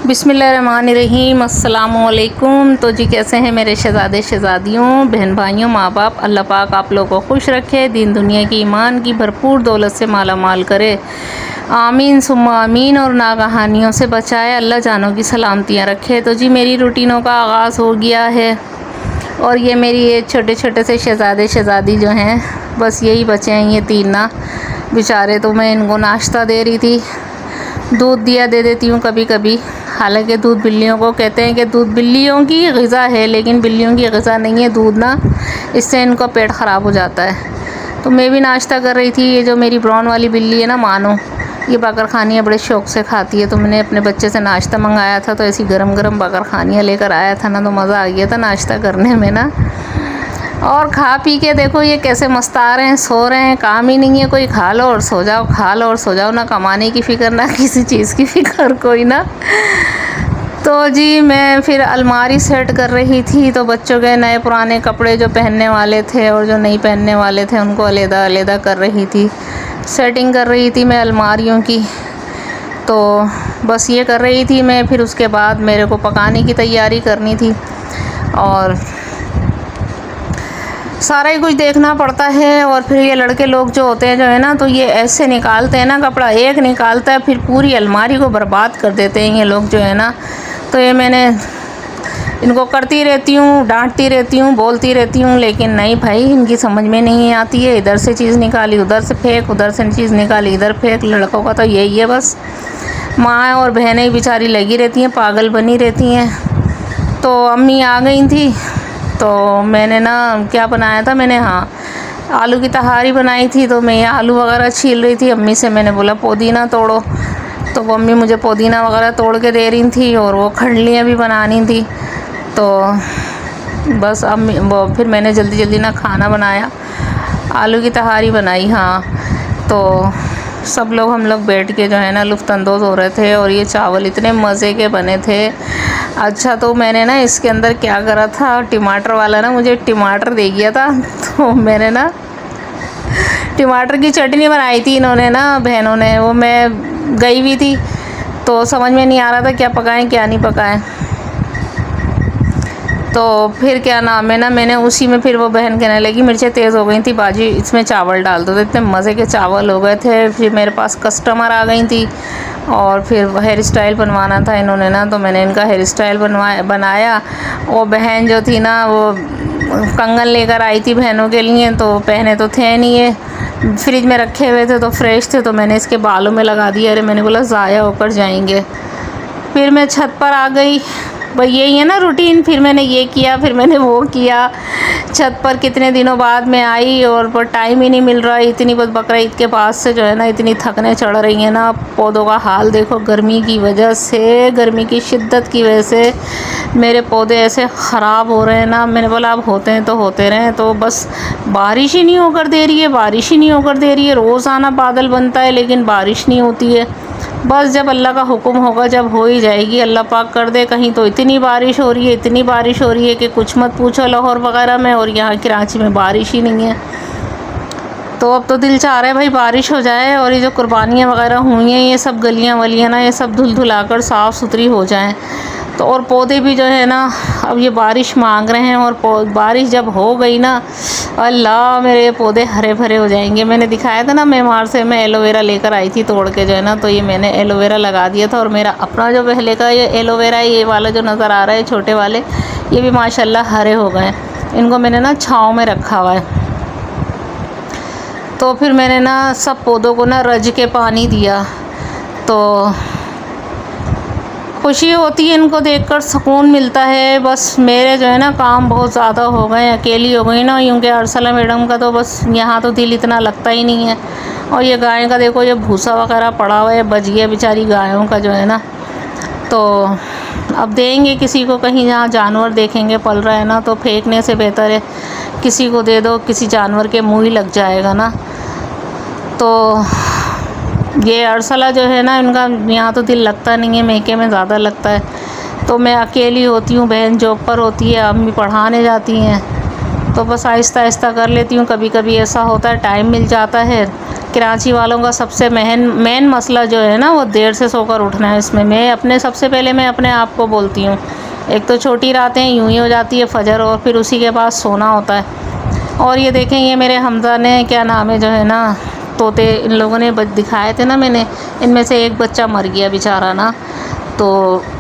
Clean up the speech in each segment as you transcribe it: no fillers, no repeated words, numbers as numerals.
बिस्मिल्लाहिर्रहमानिर्रहीम, अस्सलामुअलैकुम। तो जी कैसे हैं मेरे शहज़ादे शहज़ादियों, बहन भाइयों, माँ बाप। अल्लाह पाक आप लोगों को खुश रखे, दीन दुनिया की ईमान की भरपूर दौलत से माला माल करे, आमीन सुम्मा आमीन। और नागहानियों से बचाए, अल्लाह जानों की सलामतियाँ रखे। तो जी मेरी रूटीनों का आगाज़ हो गया है और ये मेरी ये छोटे छोटे से शहज़ादे शहज़ादी जो हैं, बस यही बचे हैं, ये तीन ना बेचारे। तो मैं इनको नाश्ता दे रही थी, दूध दिया दे देती हूँ कभी कभी। हालांकि दूध बिल्लियों को कहते हैं कि दूध बिल्लियों की ग़िज़ा है, लेकिन बिल्लियों की ग़िज़ा नहीं है दूध ना, इससे इनका पेट ख़राब हो जाता है। तो मैं भी नाश्ता कर रही थी। ये जो मेरी ब्राउन वाली बिल्ली है ना, मानो, ये बकरखानियाँ बड़े शौक़ से खाती है। तो मैंने अपने बच्चे से नाश्ता मंगाया था, तो ऐसी गरम गरम बकरखानियाँ लेकर आया था ना, तो मज़ा आ गया था नाश्ता करने में ना। और खा पी के देखो ये कैसे मस्ता रहे हैं, सो रहे हैं। काम ही नहीं है कोई, खा लो और सो जाओ, खा लो और सो जाओ। ना कमाने की फ़िक्र, ना किसी चीज़ की फ़िक्र कोई ना। तो जी मैं फिर अलमारी सेट कर रही थी, तो बच्चों के नए पुराने कपड़े जो पहनने वाले थे और जो नहीं पहनने वाले थे उनको अलग अलग कर रही थी, सेटिंग कर रही थी मैं अलमारियों की। तो बस ये कर रही थी मैं। फिर उसके बाद मेरे को पकाने की तैयारी करनी थी और सारा ही कुछ देखना पड़ता है। और फिर ये लड़के लोग जो होते हैं जो है ना, तो ये ऐसे निकालते हैं ना, कपड़ा एक निकालता है फिर पूरी अलमारी को बर्बाद कर देते हैं ये लोग जो है ना। तो ये मैंने इनको करती रहती हूँ, डांटती रहती हूँ, बोलती रहती हूँ, लेकिन नहीं भाई, इनकी समझ में नहीं आती है। इधर से चीज़ निकाली उधर से फेंक, उधर से चीज़ निकाली इधर फेंक। लड़कों का तो यही है बस। माँ और बहनें बेचारी लगी रहती हैं, पागल बनी रहती हैं। तो अम्मी आ गई थी, तो मैंने ना क्या बनाया था, मैंने आलू की तहारी बनाई थी। तो मैं ये आलू वगैरह छील रही थी, अम्मी से मैंने बोला पुदीना तोड़ो, तो वो अम्मी मुझे पुदीना वगैरह तोड़ के दे रही थी और वो खंडलियाँ भी बनानी थी। तो बस अम्मी वो फिर मैंने जल्दी जल्दी ना खाना बनाया, आलू की तहारी बनाई। तो सब लोग हम लोग बैठ के जो है ना लुफ्तंदोज़ हो रहे थे और ये चावल इतने मज़े के बने थे। अच्छा, तो मैंने ना इसके अंदर क्या करा था, टमाटर वाला ना मुझे टमाटर दे गया था, तो मैंने ना टमाटर की चटनी बनाई थी इन्होंने ना, बहनों ने। वो मैं गई हुई थी तो समझ में नहीं आ रहा था क्या पकाएं क्या नहीं पकाएं। तो फिर क्या नाम है ना, मैंने उसी में फिर वो बहन कहने लगी मिर्चें तेज़ हो गई थी बाजी, इसमें चावल डाल दो। तो इतने मज़े के चावल हो गए थे। फिर मेरे पास कस्टमर आ गई थी और फिर हेयर स्टाइल बनवाना था इन्होंने ना, तो मैंने इनका हेयर स्टाइल बनाया। वो बहन जो थी ना, वो कंगन लेकर आई थी बहनों के लिए, तो पहने तो थे नहीं, ये फ्रिज में रखे हुए थे तो फ्रेश थे, तो मैंने इसके बालों में लगा दिया। अरे मैंने बोला ज़ाया होकर जाएंगे। फिर मैं छत पर आ गई, भाई यही है ना रूटीन। फिर मैंने ये किया, फिर मैंने वो किया। छत पर कितने दिनों बाद मैं आई और पर टाइम ही नहीं मिल रहा है। इतनी बस बकरा ईद के पास से जो है ना इतनी थकने चढ़ रही हैं ना। पौधों का हाल देखो, गर्मी की वजह से, गर्मी की शिद्दत की वजह से मेरे पौधे ऐसे ख़राब हो रहे हैं ना। मैंने बोला अब होते हैं तो होते रहें, तो बस बारिश ही नहीं होकर दे रही है, बारिश ही नहीं होकर दे रही है। रोज़ाना बादल बनता है लेकिन बारिश नहीं होती है। बस जब अल्लाह का हुक्म होगा, जब हो ही जाएगी, अल्लाह पाक कर दे। कहीं तो इतनी बारिश हो रही है, इतनी बारिश हो रही है कि कुछ मत पूछो लाहौर वगैरह में, और यहाँ कराची में बारिश ही नहीं है। तो अब तो दिल चाह रहा है भाई बारिश हो जाए और ये जो कुर्बानियाँ वगैरह हुई हैं, ये सब गलियाँ वलियाँ ना, ये सब धुल धुलाकर साफ़ सुथरी हो जाएं। तो और पौधे भी जो है ना अब ये बारिश मांग रहे हैं, और बारिश जब हो गई ना, अल्लाह मेरे पौधे हरे भरे हो जाएंगे। मैंने दिखाया था ना मेमार से मैं एलोवेरा लेकर आई थी तोड़ के जो है ना, तो ये मैंने एलोवेरा लगा दिया था। और मेरा अपना जो पहले का ये एलोवेरा है, ये वाला जो नज़र आ रहा है छोटे वाले, ये भी माशाल्लाह हरे हो गए। इनको मैंने ना छाँव में रखा हुआ है। तो फिर मैंने ना सब पौधों को ना रज के पानी दिया, तो खुशी होती है इनको देखकर, सुकून मिलता है। बस मेरे जो है ना काम बहुत ज़्यादा हो गए, अकेली हो गई ना, क्योंकि अर्सला मैडम का तो बस यहाँ तो दिल इतना लगता ही नहीं है। और ये गाय का देखो, ये भूसा वगैरह पड़ा हुआ है, बच गया बेचारी गायों का जो है ना। तो अब देंगे किसी को, कहीं जहाँ जानवर देखेंगे पल रहा है ना, तो फेंकने से बेहतर है किसी को दे दो, किसी जानवर के मुँह ही लग जाएगा ना। तो ये अर्सला जो है ना, इनका यहाँ तो दिल लगता नहीं है, मैके में ज़्यादा लगता है। तो मैं अकेली होती हूँ, बहन जॉब पर होती है, अम्मी पढ़ाने जाती हैं, तो बस आहिस्ता आहिस्ता कर लेती हूँ। कभी कभी ऐसा होता है टाइम मिल जाता है, कराची वालों का सबसे मेन मसला जो है ना, वो देर से सोकर उठना है। इसमें मैं सबसे पहले मैं अपने आप को बोलती हूँ, एक तो छोटी रातें यूं ही हो जाती है फजर, और फिर उसी के बाद सोना होता है। और ये देखें, ये मेरे हमजा ने क्या नाम है जो है ना, तोते इन लोगों ने दिखाए थे ना मैंने, इनमें से एक बच्चा मर गया बेचारा ना, तो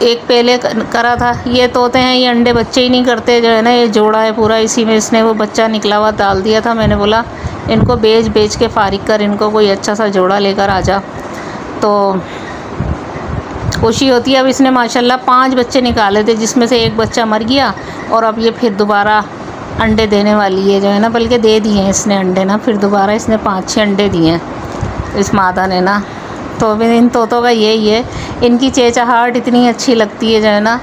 एक पहले करा था। ये तोते हैं, ये अंडे बच्चे ही नहीं करते जो है ना, ये जोड़ा है पूरा, इसी में इसने वो बच्चा निकला हुआ डाल दिया था। मैंने बोला इनको बेच के फारिग कर, इनको कोई अच्छा सा जोड़ा लेकर आ जा। तो खुशी होती है। अब इसने माशाल्लाह 5 बच्चे निकाले थे, जिसमें से एक बच्चा मर गया, और अब ये फिर दोबारा अंडे देने वाली है जो है ना, बल्कि दे दिए हैं इसने अंडे ना, फिर दोबारा इसने 5-6 अंडे दिए हैं इस मादा ने ना। तो इन तोतों का यही है, इनकी चहचहाहट इतनी अच्छी लगती है जो है ना।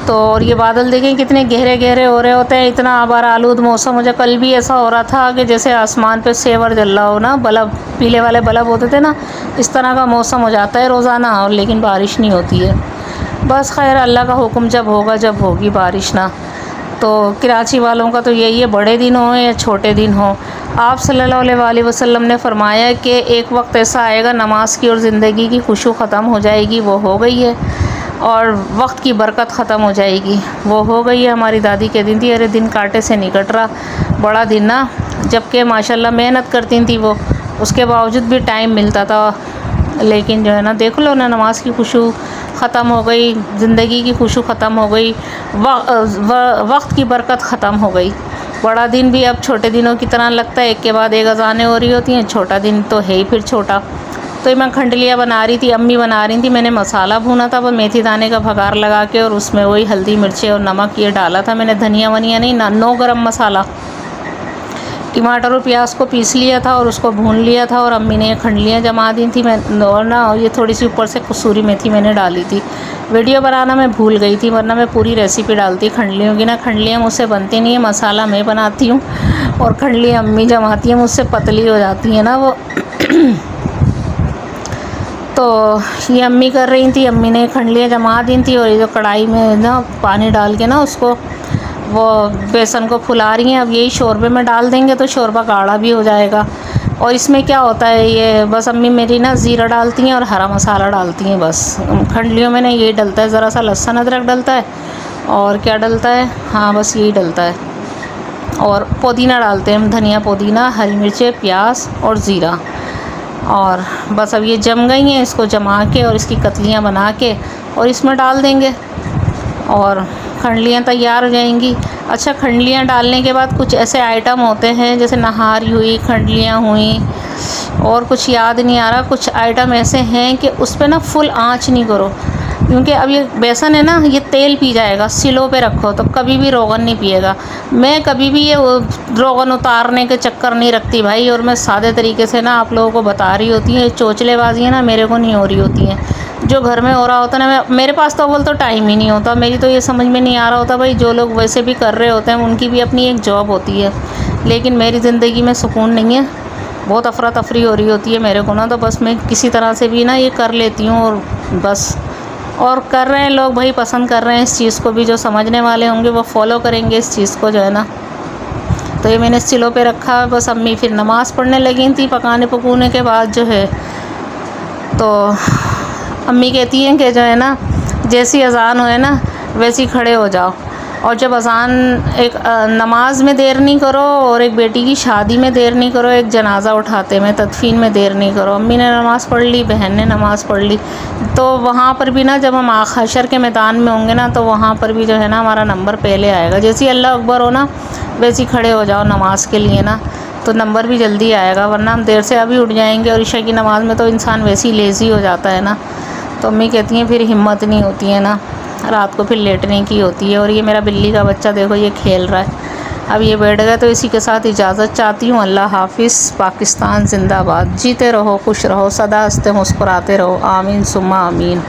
तो और ये बादल देखें कितने गहरे गहरे हो रहे होते हैं, इतना आबार आलूद मौसम। मुझे कल भी ऐसा हो रहा था कि जैसे आसमान पे सेवर जल रहा हो ना, बल्ब पीले वाले बल्ब होते थे ना, इस तरह का मौसम हो जाता है रोज़ाना, और लेकिन बारिश नहीं होती है। बस खैर, अल्लाह का हुक्म जब होगा, जब होगी बारिश ना। तो कराची वालों का तो यही है, बड़े दिन हो या छोटे दिन हो। आप सल्लल्लाहु अलैहि वसल्लम ने फरमाया कि एक वक्त ऐसा आएगा नमाज की और ज़िंदगी की खुशू ख़त्म हो जाएगी, वो हो गई है, और वक्त की बरकत ख़त्म हो जाएगी, वो हो गई है। हमारी दादी कह दी थी, अरे दिन कांटे से नहीं कट रहा, बड़ा दिन ना, जबकि माशाल्लाह मेहनत करती थी वो, उसके बावजूद भी टाइम मिलता था। लेकिन जो है ना, देख लो ना, नमाज की खुशू ख़त्म हो गई, ज़िंदगी की खुशू ख़त्म हो गई, वक्त की बरकत ख़त्म हो गई। बड़ा दिन भी अब छोटे दिनों की तरह लगता है, एक के बाद एक अज़ानें हो रही होती हैं, छोटा दिन तो है ही फिर छोटा। तो मैं खंडलिया बना रही थी, अम्मी बना रही थी, मैंने मसाला भूना था वो मेथी दाने का भगार लगा के, और उसमें वही हल्दी मिर्ची और नमक ये डाला था मैंने, धनिया वनिया नहीं ना, नो गरम मसाला। टमाटर और प्याज को पीस लिया था और उसको भून लिया था, और अम्मी ने खंडलियाँ जमा दी थी। मैं और ना, ये थोड़ी सी ऊपर से कसूरी मेथी मैंने डाली थी। वीडियो बनाना मैं भूल गई थी, वरना मैं पूरी रेसिपी डालती खंडलियों की ना। खंडलियाँ मुझसे बनती नहीं है, मसाला मैं बनाती हूँ, और खंडलियाँ अम्मी जमाती हैं, मुझसे पतली हो जाती हैं ना वो। तो ये अम्मी कर रही थी, अम्मी ने खंडलियाँ जमा दी थी, और ये जो कढ़ाई में ना पानी डाल के ना उसको, वो बेसन को फुला रही हैं। अब यही शोरबे में डाल देंगे तो शोरबा गाढ़ा भी हो जाएगा। और इसमें क्या होता है, ये बस अम्मी मेरी ना ज़ीरा डालती हैं और हरा मसाला डालती हैं, बस खंडलियों में ना ये डलता है, ज़रा सा लहसुन अदरक डलता है, और क्या डलता है, हाँ बस यही डलता है, और पुदीना डालते हैं हम, धनिया पुदीना, हरी मिर्चें, प्याज और ज़ीरा। और बस अब ये जम गई हैं, इसको जमा के और इसकी कतलियाँ बना के और इसमें डाल देंगे, और खंडलियाँ तैयार हो जाएंगी। अच्छा, खंडलियाँ डालने के बाद कुछ ऐसे आइटम होते हैं, जैसे नहारी हुई, खंडलियाँ हुई, और कुछ याद नहीं आ रहा, कुछ आइटम ऐसे हैं कि उस पर ना फुल आंच नहीं करो, क्योंकि अब ये बेसन है ना, ये तेल पी जाएगा। सिलों पे रखो तो कभी भी रोगन नहीं पिएगा। मैं कभी भी ये रोगन उतारने के चक्कर नहीं रखती भाई, और मैं सादे तरीके से ना आप लोगों को बता रही होती हैं। चोचलेबाजियाँ ना मेरे को नहीं हो रही होती हैं, जो घर में हो रहा होता ना, मेरे पास तो अव्वल तो टाइम ही नहीं होता। मेरी तो ये समझ में नहीं आ रहा होता भाई, जो लोग वैसे भी कर रहे होते हैं उनकी भी अपनी एक जॉब होती है, लेकिन मेरी ज़िंदगी में सुकून नहीं है, बहुत अफरा तफरी हो रही होती है मेरे को ना। तो बस मैं किसी तरह से भी ना ये कर लेती हूँ, और बस, और कर रहे हैं लोग भाई, पसंद कर रहे हैं इस चीज़ को भी। जो समझने वाले होंगे वो फॉलो करेंगे इस चीज़ को जो है ना। तो ये मैंने सिलों पे रखा है। बस अम्मी फिर नमाज़ पढ़ने लगी थी पकाने पकूने के बाद जो है। तो अम्मी कहती हैं कि जो है ना, जैसी अज़ान होए ना वैसी खड़े हो जाओ, और जब अज़ान, एक नमाज में देर नहीं करो, और एक बेटी की शादी में देर नहीं करो, एक जनाज़ा उठाते में, तदफीन में देर नहीं करो। अम्मी ने नमाज़ पढ़ ली, बहन ने नमाज़ पढ़ ली, तो वहाँ पर भी ना, जब हम हशर के मैदान में होंगे ना, तो वहाँ पर भी जो है ना हमारा नंबर पहले आएगा। जैसे अल्लाह अकबर हो ना, वैसे खड़े हो जाओ नमाज के लिए ना, तो नंबर भी जल्दी आएगा, वरना हम देर से अभी उठ जाएंगे, और ईशा की नमाज़ में तो इंसान वैसे ही लेज़ी हो जाता है ना। तो अम्मी कहती हैं फिर हिम्मत नहीं होती है ना, रात को फिर लेटने की होती है। और ये मेरा बिल्ली का बच्चा देखो, ये खेल रहा है, अब ये बैठ गया। तो इसी के साथ इजाज़त चाहती हूँ। अल्लाह हाफिज़। पाकिस्तान जिंदाबाद। जीते रहो, खुश रहो, सदा हंसते मुस्कुराते रहो। आमीन सुम्मा आमीन।